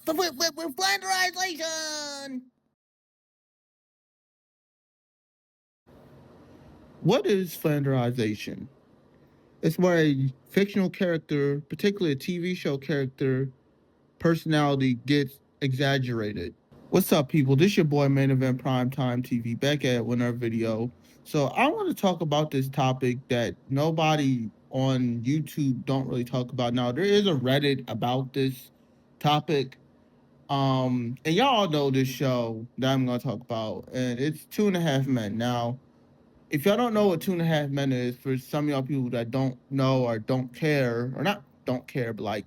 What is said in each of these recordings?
with Flanderization. What is Flanderization? It's where a fictional character, particularly a TV show character, personality gets exaggerated. What's up, people? This your boy Main Event Primetime TV back at another video. So I want to talk about this topic that nobody on YouTube don't really talk about. Now there is a Reddit about this topic. And y'all know this show that I'm gonna talk about, and it's Two and a Half Men. Now, if y'all don't know what Two and a Half Men is, for some of y'all people that don't know or don't care, or not don't care, but like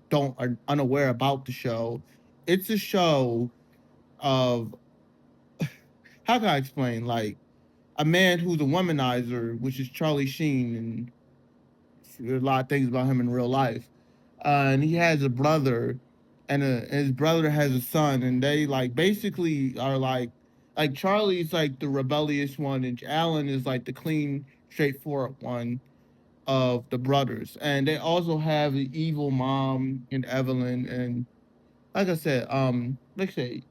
don't are unaware about the show, it's a show of how can I explain? Like a man who's a womanizer, which is Charlie Sheen, and there's a lot of things about him in real life. And he has a brother, and his brother has a son, and they like basically are like Charlie's like the rebellious one, and Alan is like the clean, straightforward one of the brothers. And they also have the evil mom and Evelyn, and like I said, let's say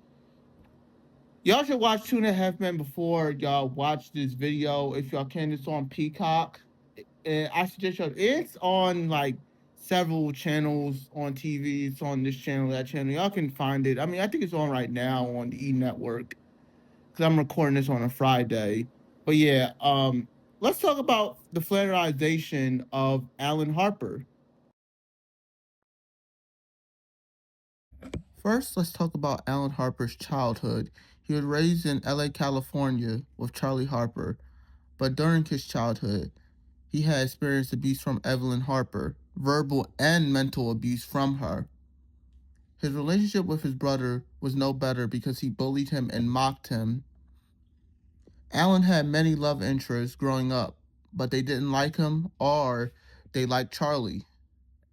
y'all should watch Two and a Half Men before y'all watch this video. If y'all can, it's on Peacock. And I suggest y'all. It's on like several channels on TV. It's on this channel, that channel. Y'all can find it. I mean, I think it's on right now on the E Network because I'm recording this on a Friday. But yeah, let's talk about the flanderization of Alan Harper. First, let's talk about Alan Harper's childhood. He was raised in LA, California with Charlie Harper, but during his childhood, he had experienced abuse from Evelyn Harper, verbal and mental abuse from her. His relationship with his brother was no better because he bullied him and mocked him. Alan had many love interests growing up, but they didn't like him or they liked Charlie.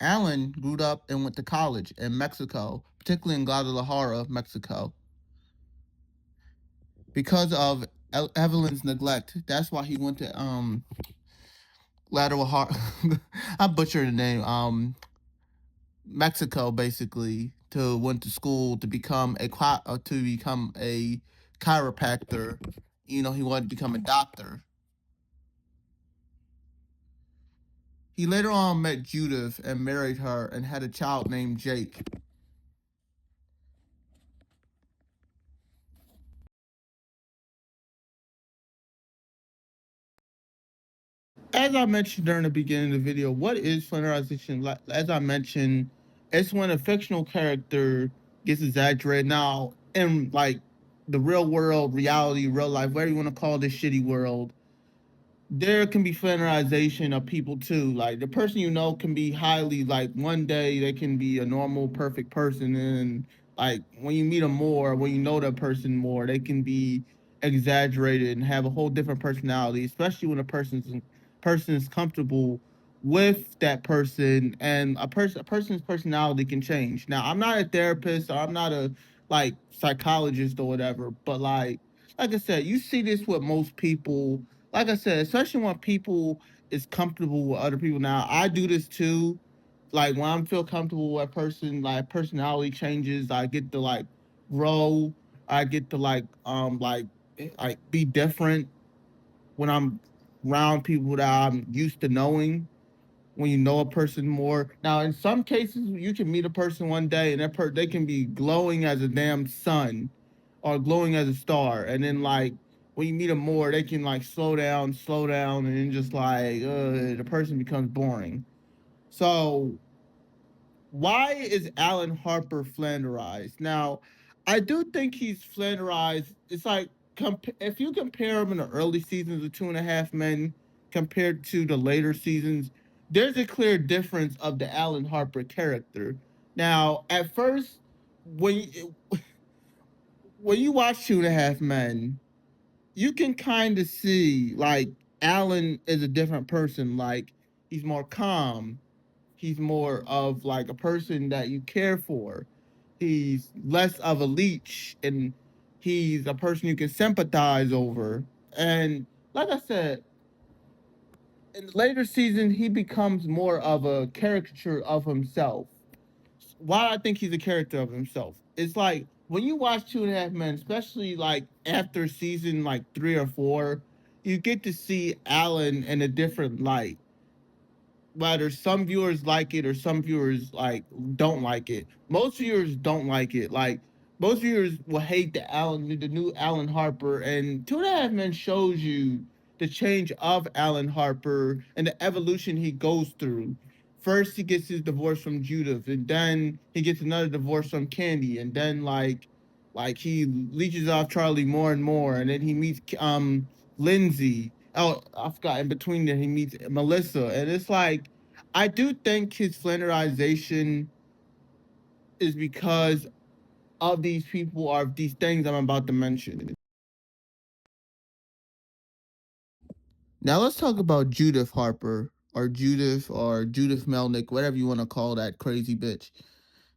Alan grew up and went to college in Mexico, particularly in Guadalajara, Mexico. Because of Evelyn's neglect, that's why he went to lateral heart. I butchered the name. Mexico basically to went to school to become a chiropractor. You know, he wanted to become a doctor. He later on met Judith and married her and had a child named Jake. As I mentioned during the beginning of the video, what is flanderization? As I mentioned, it's when a fictional character gets exaggerated. Now, in like the real world, reality, real life, whatever you want to call this shitty world, there can be flanderization of people too. Like the person you know can be highly like one day they can be a normal, perfect person, and like when you meet them more, when you know that person more, they can be exaggerated and have a whole different personality. Especially when a person is comfortable with that person, and a person's personality can change. Now, I'm not a therapist or I'm not a like psychologist or whatever, but like I said, you see this with most people, like I said, especially when people is comfortable with other people. Now, I do this too. Like when I feel comfortable with a person, like personality changes. I get to like grow. I get to like be different when I'm around people that I'm used to knowing. When you know a person more. Now, in some cases, you can meet a person one day and they can be glowing as a damn sun, or glowing as a star, and then like when you meet them more, they can like slow down, and then just like the person becomes boring. So why is Alan Harper flanderized? Now, I do think he's flanderized. It's like if you compare him in the early seasons of Two and a Half Men compared to the later seasons, there's a clear difference of the Alan Harper character. Now, at first, when you, when you watch Two and a Half Men, you can kind of see like Alan is a different person. Like he's more calm, he's more of like a person that you care for. He's less of a leech, and he's a person you can sympathize over. And like I said, in the later season, he becomes more of a caricature of himself. why I think he's a character of himself. It's like when you watch Two and a Half Men, especially like after season like 3 or 4, you get to see Alan in a different light. Whether some viewers like it or some viewers like don't like it. Most viewers don't like it. Like most viewers will hate the new Alan Harper, and Two and a Half Men shows you the change of Alan Harper and the evolution he goes through. First, he gets his divorce from Judith, and then he gets another divorce from Candy, and then like he leeches off Charlie more and more, and then he meets Lindsay. Oh, I forgot. In between there, he meets Melissa, and it's like I do think his flanderization is because of these people or these things I'm about to mention. Now let's talk about Judith Harper or Judith Melnick, whatever you want to call that crazy bitch.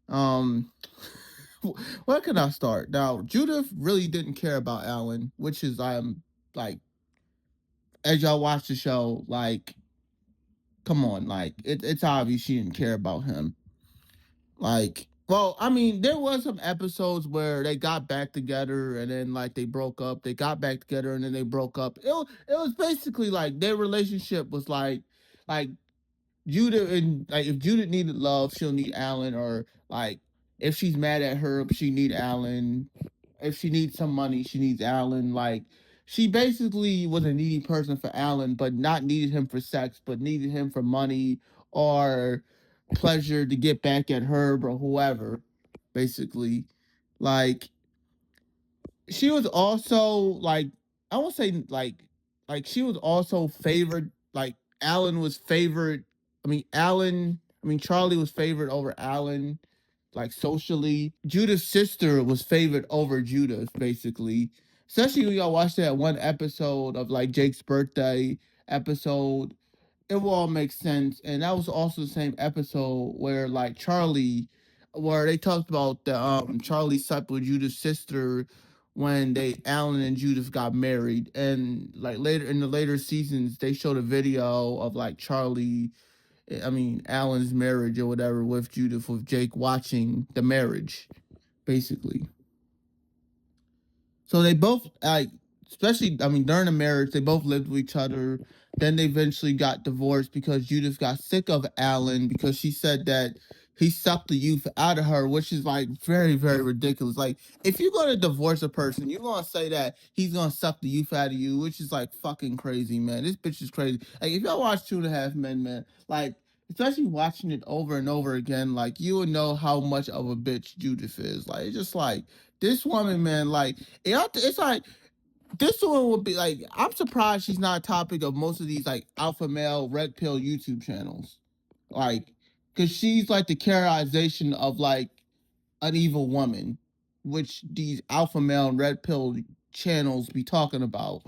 Um, where can I start? Now Judith really didn't care about Alan, which is like as y'all watch the show, like come on, like it's obvious she didn't care about him. Like, well, I mean, there was some episodes where they got back together and then like they broke up. They got back together and then they broke up. It was basically like their relationship was like Judith, and like if Judith needed love, she'll need Alan, or like if she's mad at her, she need Alan. If she needs some money, she needs Alan. Like she basically was a needy person for Alan, but not needed him for sex, but needed him for money or pleasure to get back at Herb or whoever. Basically, like she was also like I won't say like she was also favored. Like Alan was favored. Charlie was favored over Alan, like socially. Judith's sister was favored over Judith, basically. Especially when y'all watched that one episode of like Jake's birthday episode, it will all make sense. And that was also the same episode where like Charlie, where they talked about the Charlie slept with Judith's sister when they Alan and Judith got married, and like later in the later seasons they showed a video of like Alan's marriage or whatever with Judith, with Jake watching the marriage, basically. So they both like, especially during the marriage, they both lived with each other. Then they eventually got divorced because Judith got sick of Alan because she said that he sucked the youth out of her, which is like very, very ridiculous. Like if you're gonna divorce a person, you're gonna say that he's gonna suck the youth out of you, which is like fucking crazy, man. This bitch is crazy. Like if y'all watch Two and a Half Men, man, like especially watching it over and over again, like you would know how much of a bitch Judith is. Like it's just like this woman, man, like it's like this one would be like I'm surprised she's not a topic of most of these like alpha male red pill YouTube channels, like because she's like the characterization of like an evil woman, which these alpha male and red pill channels be talking about.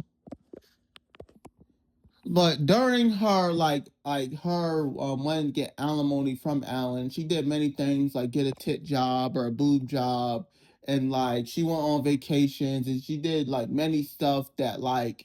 But during her her wanting to get alimony from Alan, she did many things like get a tit job or a boob job, and like she went on vacations and she did like many stuff that like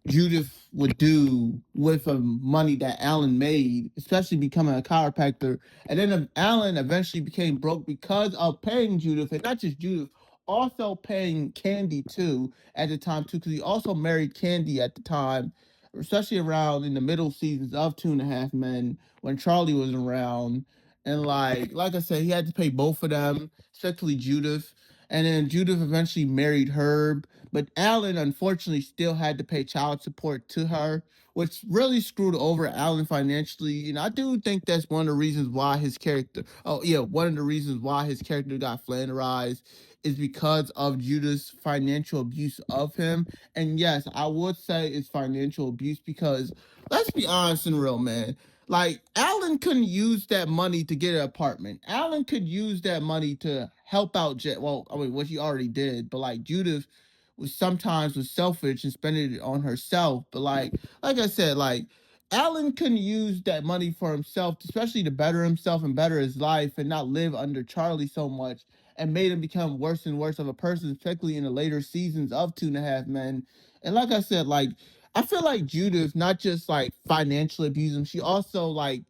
Judith would do with the money that Alan made, especially becoming a chiropractor. And then Alan eventually became broke because of paying Judith, and not just Judith, also paying Candy too at the time too, because he also married Candy at the time, especially around in the middle seasons of Two and a Half Men when Charlie was around. And like I said, he had to pay both of them, especially Judith. And then Judith eventually married Herb, but Alan unfortunately still had to pay child support to her, which really screwed over Alan financially. And I do think that's one of the reasons why his character, oh yeah, one of the reasons why his character got flanderized is because of Judith's financial abuse of him. And yes, I would say it's financial abuse because let's be honest and real, man. Like Alan couldn't use that money to get an apartment. Alan could use that money to help out Jet. Well, what he already did, but like Judith was selfish and spending it on herself. But like I said, like Alan couldn't use that money for himself, especially to better himself and better his life and not live under Charlie so much, and made him become worse and worse of a person, particularly in the later seasons of Two and a Half Men. And like I said, like I feel like Judith not just like financially abused him, she also like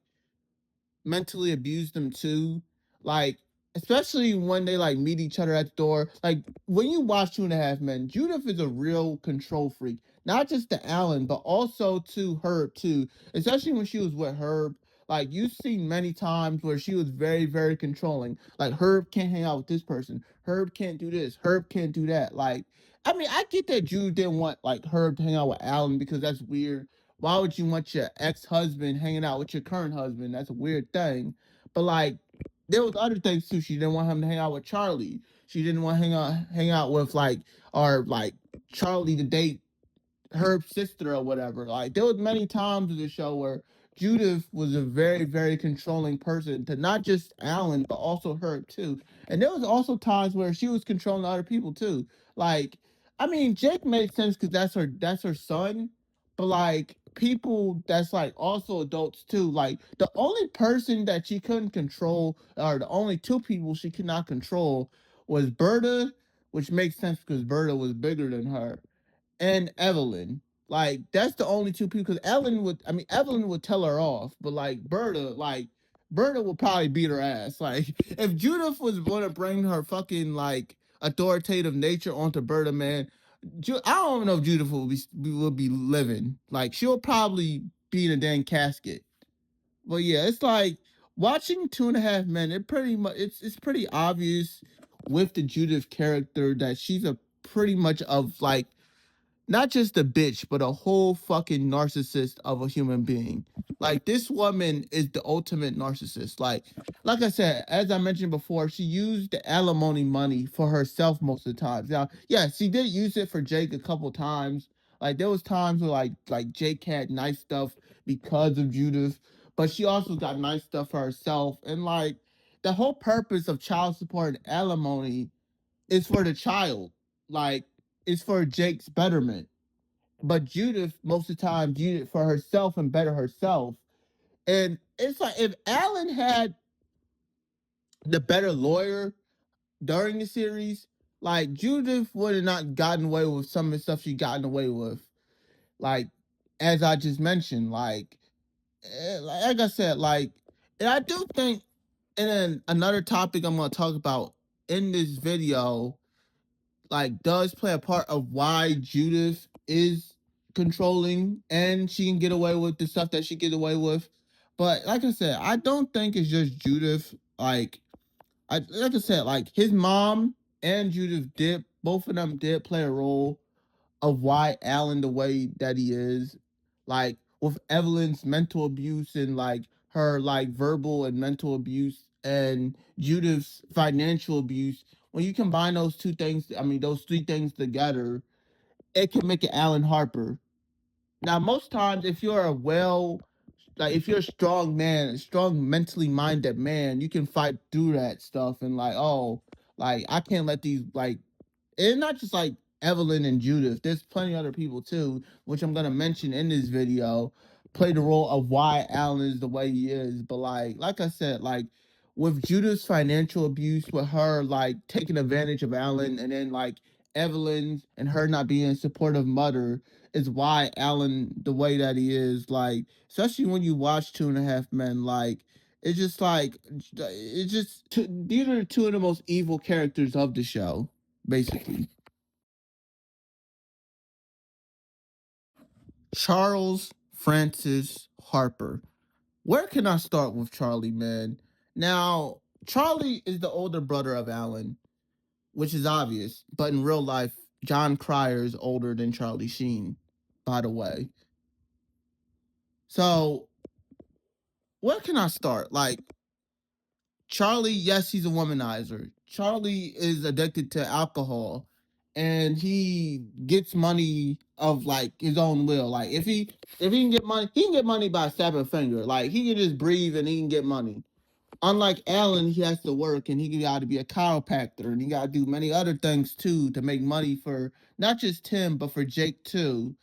mentally abused him too. Like, especially when they like meet each other at the door. Like when you watch Two and a Half Men, Judith is a real control freak. Not just to Alan, but also to Herb too. Especially when she was with Herb. Like you've seen many times where she was very, very controlling. Like Herb can't hang out with this person. Herb can't do this. Herb can't do that. Like, I mean, I get that Jude didn't want like Herb to hang out with Alan because that's weird. Why would you want your ex-husband hanging out with your current husband? That's a weird thing. But like there was other things too. She didn't want him to hang out with Charlie. She didn't want to hang out with like or like Charlie to date her sister or whatever. Like there was many times in the show where Judith was a very, very controlling person to not just Alan, but also her too. And there was also times where she was controlling other people too. Like, I mean, Jake made sense because that's her son, but like people that's like also adults too. Like the only person that she couldn't control, or the only two people she could not control, was Berta, which makes sense because Berta was bigger than her, and Evelyn. Like that's the only two people. Because Evelyn would tell her off, but Berta would probably beat her ass. Like if Judith was going to bring her fucking like authoritative nature onto Berta, man, I don't know if Judith will be living. Like she'll probably be in a damn casket. But yeah, it's like watching Two and a Half Men. It pretty much it's pretty obvious with the Judith character that she's a pretty much of like not just a bitch, but a whole fucking narcissist of a human being. Like this woman is the ultimate narcissist. Like I said, as I mentioned before, she used the alimony money for herself most of the time. Now, yeah, she did use it for Jake a couple times. Like there was times where like Jake had nice stuff because of Judith, but she also got nice stuff for herself. And like the whole purpose of child support and alimony is for the child. Like it's for Jake's betterment. But Judith, most of the time, Judith for herself and better herself. And it's like if Alan had the better lawyer during the series, like Judith would have not gotten away with some of the stuff she gotten away with. Like, as I just mentioned, like I said, like, and I do think, and then another topic I'm going to talk about in this video like does play a part of why Judith is controlling and she can get away with the stuff that she get away with. But like I said, I don't think it's just Judith. Like I said, like his mom and Judith did both of them did play a role of why Alan the way that he is. Like with Evelyn's mental abuse and like her like verbal and mental abuse and Judith's financial abuse. When you combine those two things, I mean those three things together, it can make an Alan Harper. Now most times if you're a if you're a strong man, a strong mentally minded man, you can fight through that stuff and like, oh, like I can't let these like it's not just like Evelyn and Judith. There's plenty of other people too, which I'm gonna mention in this video, play the role of why Alan is the way he is. But like I said, like with Judith's financial abuse, with her like taking advantage of Alan, and then like Evelyn and her not being a supportive mother is why Alan the way that he is. Like especially when you watch Two and a Half Men, like it's just these are two of the most evil characters of the show, basically. Charles Francis Harper. Where can I start with Charlie, man? Now, Charlie is the older brother of Alan, which is obvious, but in real life, John Cryer is older than Charlie Sheen, by the way. So, where can I start? Like, Charlie, yes, he's a womanizer. Charlie is addicted to alcohol and he gets money of like his own will. Like if he can get money, he can get money by snapping a finger. Like he can just breathe and he can get money. Unlike Alan, he has to work and he got to be a chiropractor and he got to do many other things too to make money for not just Tim but for Jake too.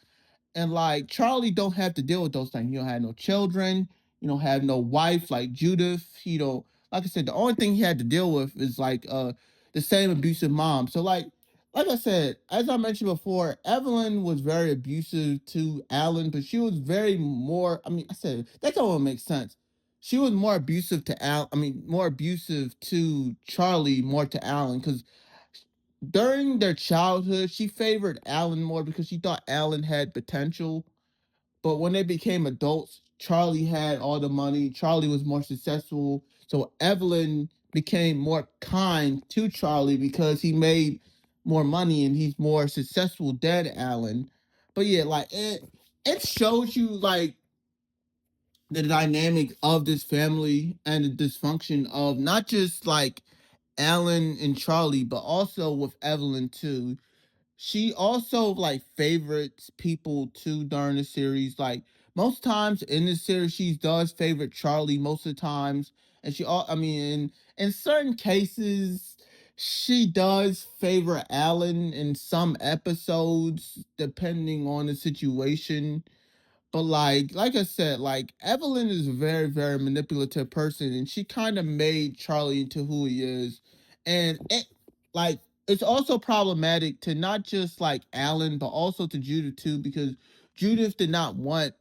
And like Charlie don't have to deal with those things. You don't have no children. You don't have no wife like Judith. You don't like I said, the only thing he had to deal with is the same abusive mom. So like I said, as I mentioned before, Evelyn was very abusive to Alan, but she was very more I mean, I said that don't make sense. she was more abusive to Al. I mean, more abusive to Charlie, more to Alan, because during their childhood, she favored Alan more because she thought Alan had potential. But when they became adults, Charlie had all the money. Charlie was more successful. So Evelyn became more kind to Charlie because he made more money and he's more successful than Alan. But yeah, like it shows you like the dynamic of this family and the dysfunction of not just like Alan and Charlie, but also with Evelyn too. She also like favorites people too during the series. Like most times in the series, she does favorite Charlie most of the times, and she all I mean in certain cases she does favor Alan in some episodes depending on the situation. But like I said, like Evelyn is a very, very manipulative person and she kind of made Charlie into who he is. And like it's also problematic to not just like Alan, but also to Judith too, because Judith did not want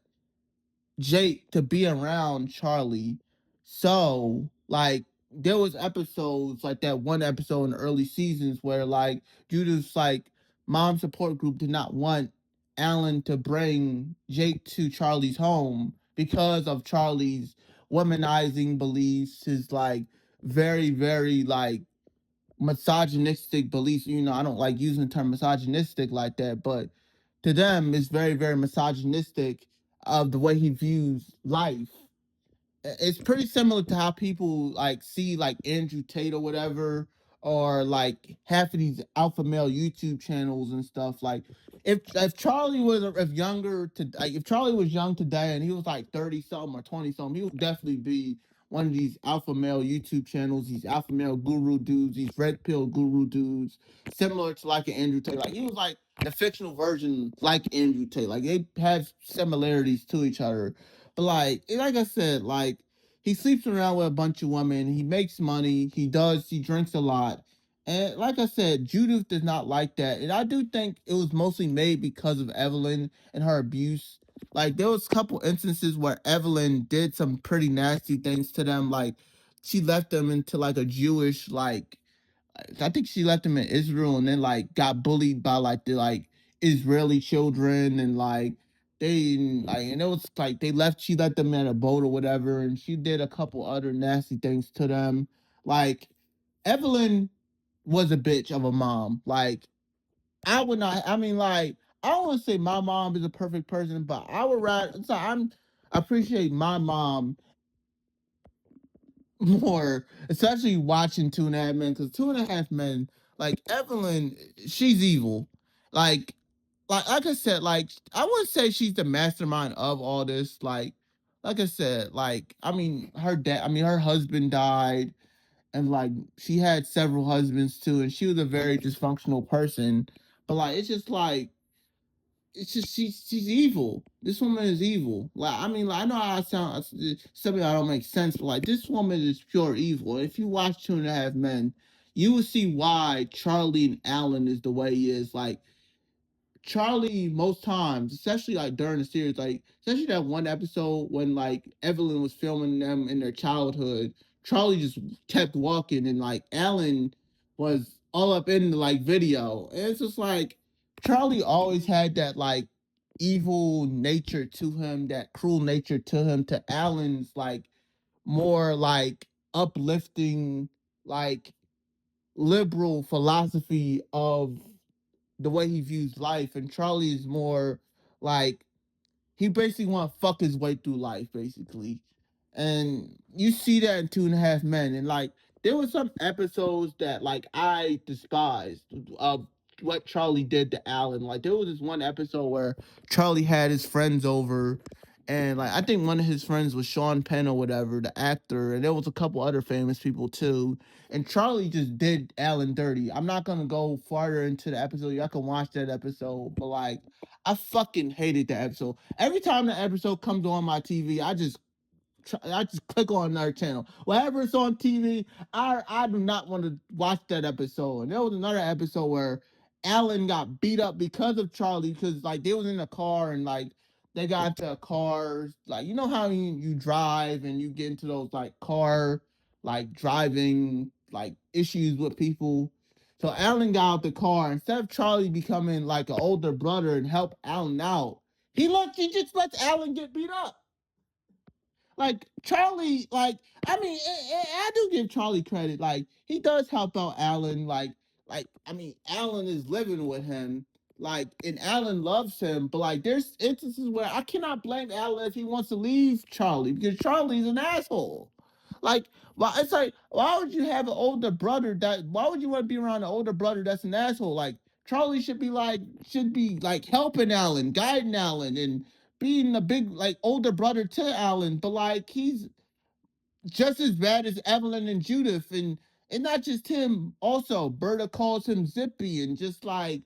Jake to be around Charlie. So, like, there was episodes like that one episode in the early seasons where like Judith's like mom support group did not want Alan to bring Jake to Charlie's home because of Charlie's womanizing beliefs, his like very, very like misogynistic beliefs. You know, I don't like using the term misogynistic like that, but to them, it's very, very misogynistic of the way he views life. It's pretty similar to how people like see like Andrew Tate or whatever, or like half of these alpha male YouTube channels and stuff. Like if Charlie was if younger to like if Charlie was young today and he was like 30 something or 20 something, he would definitely be one of these alpha male YouTube channels, these alpha male guru dudes, these red pill guru dudes, similar to like an Andrew Tate. Like he was like the fictional version like Andrew Tate. Like they have similarities to each other. But like I said, like he sleeps around with a bunch of women. He makes money. He drinks a lot. And like I said, Judith does not like that. And I do think it was mostly made because of Evelyn and her abuse. Like there was a couple instances where Evelyn did some pretty nasty things to them. Like she left them into like a Jewish like I think she left him in Israel and then like got bullied by like the like Israeli children and like they like and it was like she let them in a boat or whatever and she did a couple other nasty things to them. Like Evelyn was a bitch of a mom. Like I would not I mean like I don't want to say my mom is a perfect person, but I would rather so I'm I appreciate my mom more, especially watching Two and a Half Men, because Two and a Half Men, like Evelyn, she's evil. Like, like I said, like I wouldn't say she's the mastermind of all this. Like I said, like I mean, her husband died, and like she had several husbands too, and she was a very dysfunctional person. But like, it's just like it's just she's evil. This woman is evil. Like I mean, like I know I sound something I don't make sense, but like this woman is pure evil. If you watch Two and a Half Men, you will see why Charlie and Alan is the way he is. Like Charlie most times, especially like during the series, like especially that one episode when like Evelyn was filming them in their childhood, Charlie just kept walking and like Alan was all up in the like video. And it's just like Charlie always had that like evil nature to him, that cruel nature to him, to Alan's like more like uplifting, like liberal philosophy of the way he views life, and Charlie is more like he basically want to fuck his way through life, basically. And you see that in Two and a Half Men, and like there were some episodes that like I despised of what Charlie did to Alan. Like there was this one episode where Charlie had his friends over, and like I think one of his friends was Sean Penn or whatever, the actor, and there was a couple other famous people too. And Charlie just did Alan dirty. I'm not gonna go farther into the episode. Y'all can watch that episode, but like I fucking hated that episode. Every time the episode comes on my TV, I just click on another channel. Wherever it's on TV, I do not want to watch that episode. And there was another episode where Alan got beat up because of Charlie, because like they was in a car and like they got into cars. Like, you know how you drive and you get into those like car, like driving, like issues with people. So Alan got out the car. Instead of Charlie becoming like an older brother and help Alan out, he just lets Alan get beat up. Like Charlie, like I mean, I do give Charlie credit. Like he does help out Alan. Like I mean, Alan is living with him. Like and Alan loves him, but like there's instances where I cannot blame Alan if he wants to leave Charlie because Charlie's an asshole. Like, well, it's like why would you have an older brother that? Why would you want to be around an older brother that's an asshole? Like Charlie should be like helping Alan, guiding Alan, and being a big like older brother to Alan, but like he's just as bad as Evelyn and Judith, and not just him. Also, Berta calls him Zippy, and just like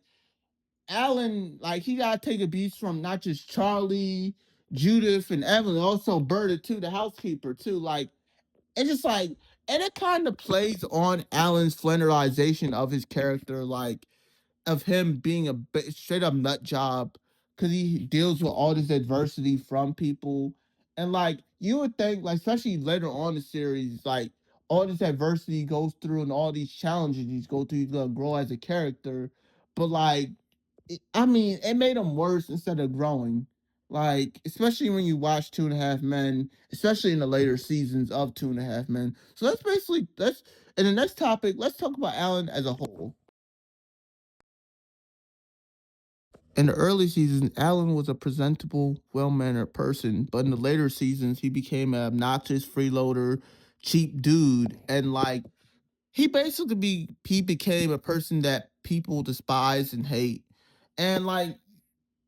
Alan, like he gotta take abuse from not just Charlie, Judith, and Evelyn, also Berta too, the housekeeper too. Like it's just like, and it kind of plays on Alan's flanderization of his character, like of him being a straight up nut job because he deals with all this adversity from people. And like you would think, like especially later on in the series, like all this adversity he goes through and all these challenges he's go through, he's gonna grow as a character. But like, I mean, it made him worse instead of growing. Like, especially when you watch Two and a Half Men, especially in the later seasons of Two and a Half Men. So that's basically that's. In the next topic, let's talk about Alan as a whole. In the early seasons, Alan was a presentable, well mannered person, but in the later seasons, he became an obnoxious freeloader, cheap dude, and like he became a person that people despise and hate, and like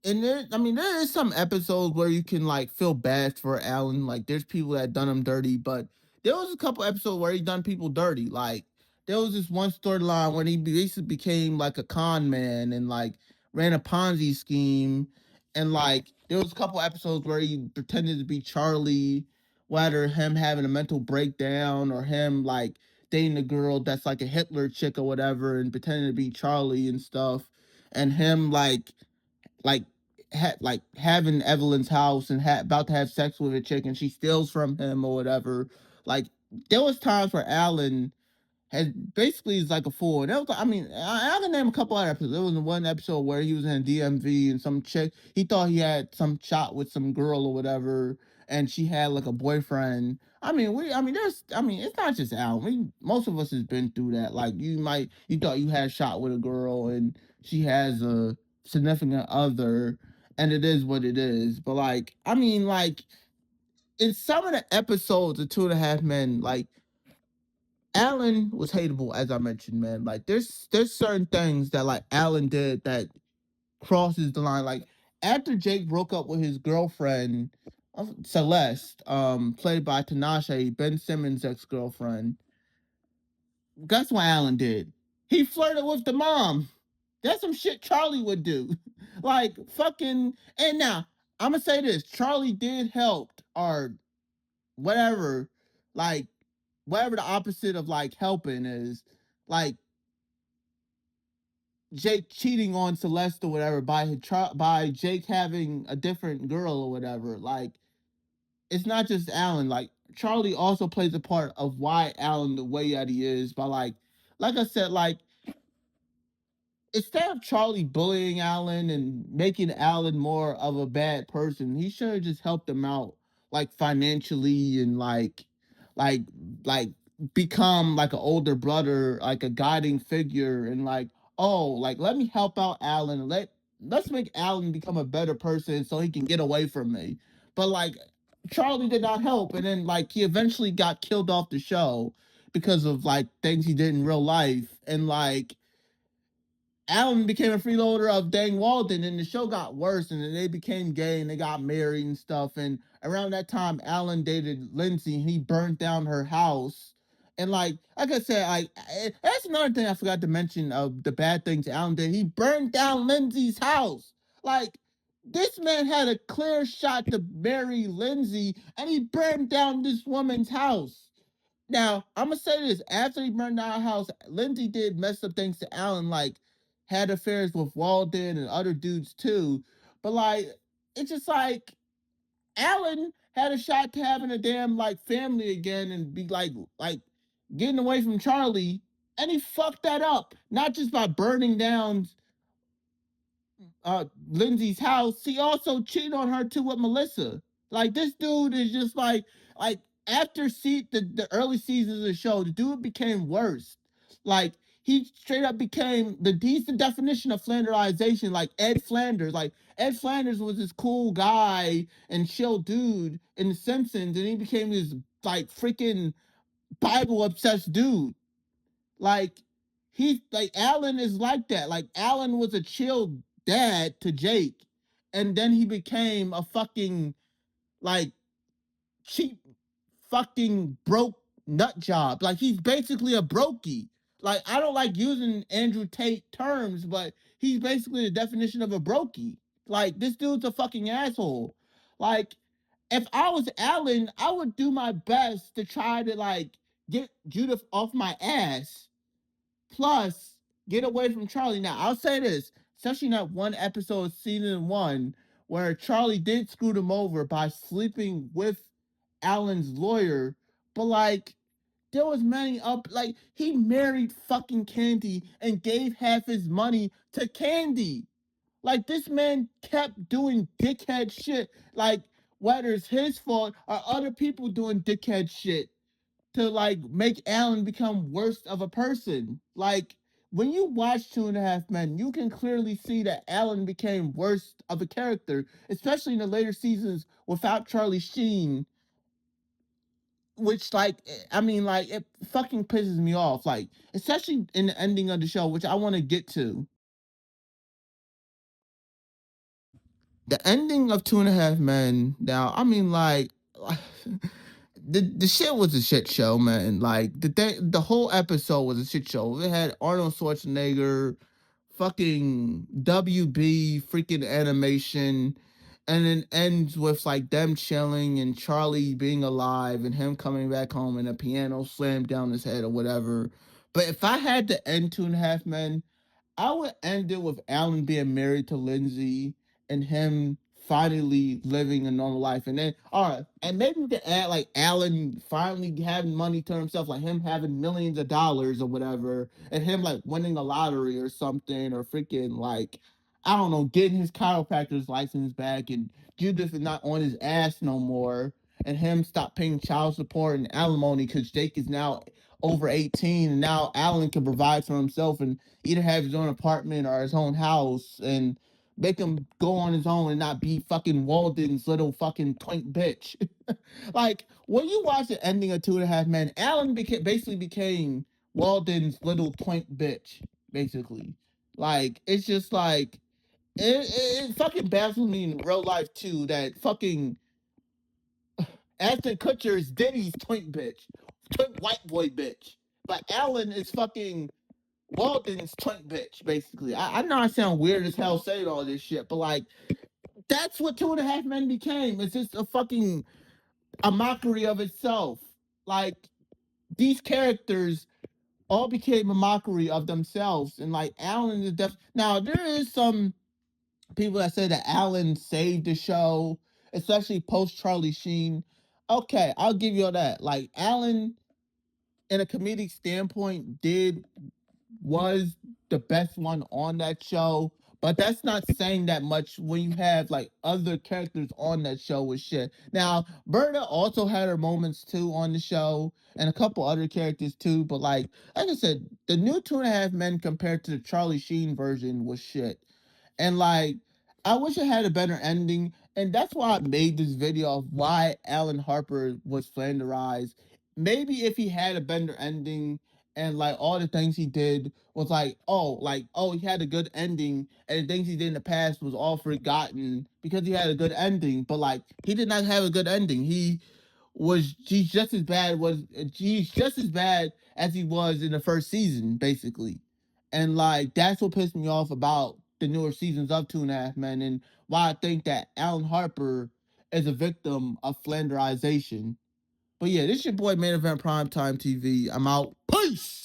and there, I mean, there is some episodes where you can like feel bad for Alan. Like, there's people that done him dirty, but there was a couple episodes where he done people dirty. Like, there was this one storyline when he basically became like a con man and like ran a Ponzi scheme, and like there was a couple episodes where he pretended to be Charlie, whether him having a mental breakdown or him like dating a girl that's like a Hitler chick or whatever and pretending to be Charlie and stuff, and him like like having Evelyn's house and about to have sex with a chick and she steals from him or whatever. Like there was times where Alan had basically is like a fool. And that was, I mean, I can name a couple other episodes. There was one episode where he was in DMV and some chick, he thought he had some shot with some girl or whatever, and she had like a boyfriend. I mean, it's not just Al. Most of us has been through that. Like you thought you had a shot with a girl and she has a significant other, and it is what it is. But like, I mean, like in some of the episodes of Two and a Half Men, like Alan was hateable, as I mentioned, man. Like there's certain things that like Alan did that crosses the line. Like after Jake broke up with his girlfriend, Celeste, played by Tinashe, Ben Simmons' ex-girlfriend, guess what Alan did? He flirted with the mom. That's some shit Charlie would do. Like fucking and now I'm gonna say this, Charlie did help or whatever, like whatever the opposite of like helping is, like Jake cheating on Celeste or whatever by Jake having a different girl or whatever. Like it's not just Alan. Like Charlie also plays a part of why Alan the way that he is. By like I said, like instead of Charlie bullying Alan and making Alan more of a bad person, he should have just helped him out, like financially and like, like become like an older brother, like a guiding figure, and like, oh, like let me help out Alan. Let's make Alan become a better person so he can get away from me. But like, Charlie did not help, and then like he eventually got killed off the show because of like things he did in real life, and like Alan became a freeloader of Dang Walden, and the show got worse, and then they became gay and they got married and stuff. And around that time, Alan dated Lindsay, and he burnt down her house. And like I said, that's another thing I forgot to mention of the bad things Alan did. He burned down Lindsay's house. Like this man had a clear shot to marry Lindsay, and he burned down this woman's house. Now, I'm gonna say this: after he burned down our house, Lindsay did mess up things to Alan, like had affairs with Walden and other dudes too. But like, it's just like Alan had a shot to having a damn like family again and be like getting away from Charlie, and he fucked that up. Not just by burning down Lindsay's house, he also cheated on her too with Melissa. Like this dude is just like after the early seasons of the show, the dude became worse. Like he straight up became he's the definition of Flanderization, like Ed Flanders. Like Ed Flanders was this cool guy and chill dude in The Simpsons, and he became this like freaking Bible obsessed dude. Like he's like Alan is like that. Like Alan was a chill dad to Jake, and then he became a fucking like cheap fucking broke nut job. Like he's basically a brokey. Like I don't like using Andrew Tate terms, but he's basically the definition of a brokey. Like this dude's a fucking asshole. Like if I was Alan, I would do my best to try to like get Judith off my ass. Plus, get away from Charlie. Now, I'll say this, especially in that one episode of season one where Charlie did screw them over by sleeping with Alan's lawyer, but like there was many up like he married fucking Candy and gave half his money to Candy. Like this man kept doing dickhead shit, like whether it's his fault or other people doing dickhead shit to like make Alan become worse of a person. Like when you watch Two and a Half Men, you can clearly see that Alan became worse of a character, especially in the later seasons without Charlie Sheen. Which like I mean like it fucking pisses me off. Like especially in the ending of the show, which I want to get to. The ending of Two and a Half Men. Now I mean like the shit was a shit show, man. Like the whole episode was a shit show. It had Arnold Schwarzenegger, fucking WB, freaking animation, and then ends with like them chilling and Charlie being alive and him coming back home and a piano slammed down his head or whatever. But if I had to end Two and a Half Men, I would end it with Alan being married to Lindsay and him finally living a normal life. And then, all right, and maybe we could add like Alan finally having money to himself, like him having millions of dollars or whatever, and him like winning a lottery or something, or freaking like, I don't know, getting his chiropractor's license back, and Judith is not on his ass no more, and him stop paying child support and alimony because Jake is now over 18 and now Alan can provide for himself and either have his own apartment or his own house and make him go on his own and not be fucking Walden's little fucking twink bitch. Like when you watch the ending of Two and a Half Men, Alan basically became Walden's little twink bitch, basically. Like it's just like it fucking baffles me in real life too that fucking Ashton Kutcher is Diddy's twink bitch, twink white boy bitch, but Alan is fucking Walden's twink bitch, basically. I know I sound weird as hell saying all this shit, but like that's what Two and a Half Men became. It's just a fucking a mockery of itself. Like these characters all became a mockery of themselves, and like Alan is def. Now there is some people that say that Alan saved the show, especially post Charlie Sheen. Okay, I'll give you all that. Like Alan, in a comedic standpoint, did was the best one on that show. But that's not saying that much when you have like other characters on that show with shit. Now, Berta also had her moments too on the show, and a couple other characters too. But like I said, the new Two and a Half Men compared to the Charlie Sheen version was shit. And like, I wish it had a better ending. And that's why I made this video of why Alan Harper was flanderized. Maybe if he had a better ending and like all the things he did was like, oh, he had a good ending, and the things he did in the past was all forgotten because he had a good ending. But like, he did not have a good ending. He's just as bad as he was in the first season, basically. And like that's what pissed me off about the newer seasons of Two and a Half Men, and why I think that Alan Harper is a victim of Flanderization. But yeah, this your boy Main Event Primetime TV. I'm out. Peace.